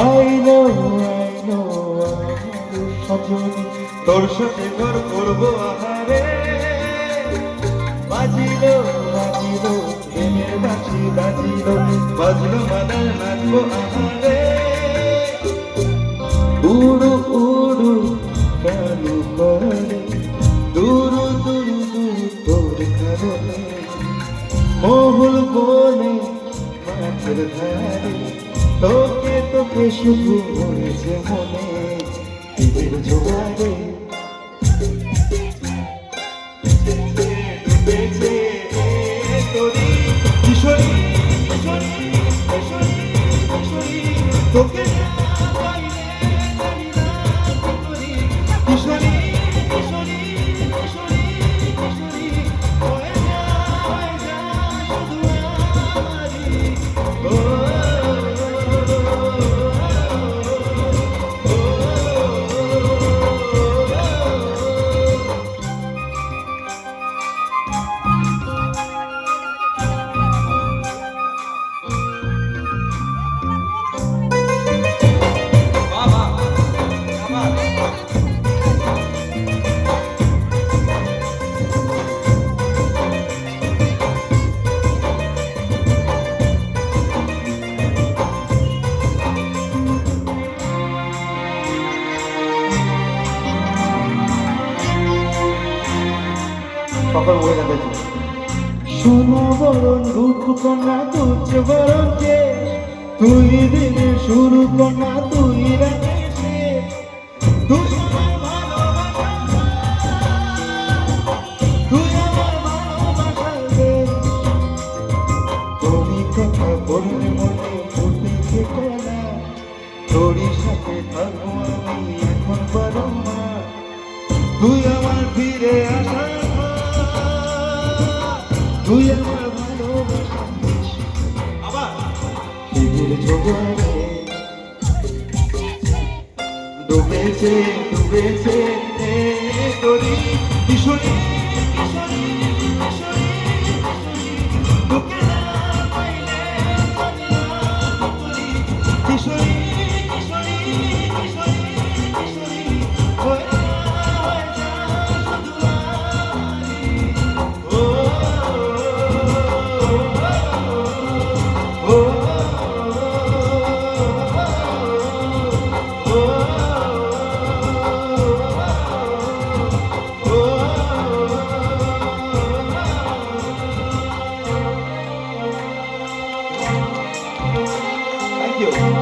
I know Sajani তোর সাথে ঘর করবো আহারে বাজিলো প্রেমের বাঁশি বাজলো মাদার নাচবো আহারে উড়ু কেন করে দূর তোর কারণে মহুল বনে মাঠের ধারে তোকে শুধু মরেছে মনে দিদির জোয়ারে ডুবেছে তোরি কিশোরী তোকে সকল মহিলা দেখি সোনা বরণ রূপ কন্যা তুচ্ছ বরণ কে তুই দিনে শুরু কন্যা তুই রাখে তুই আমার ভালোবাসা তোরই কথা বললে মনে ফুটে কলা তোরই সাথে থাকবো আমি এখন বড় মা তুই আমার ফিরে আসা তুই আমার ভালোবাসা আবার দিদির জোয়ারে ডুবেছে তোরি কিশোরী তোকে না পাইলে কিশোরী Thank you.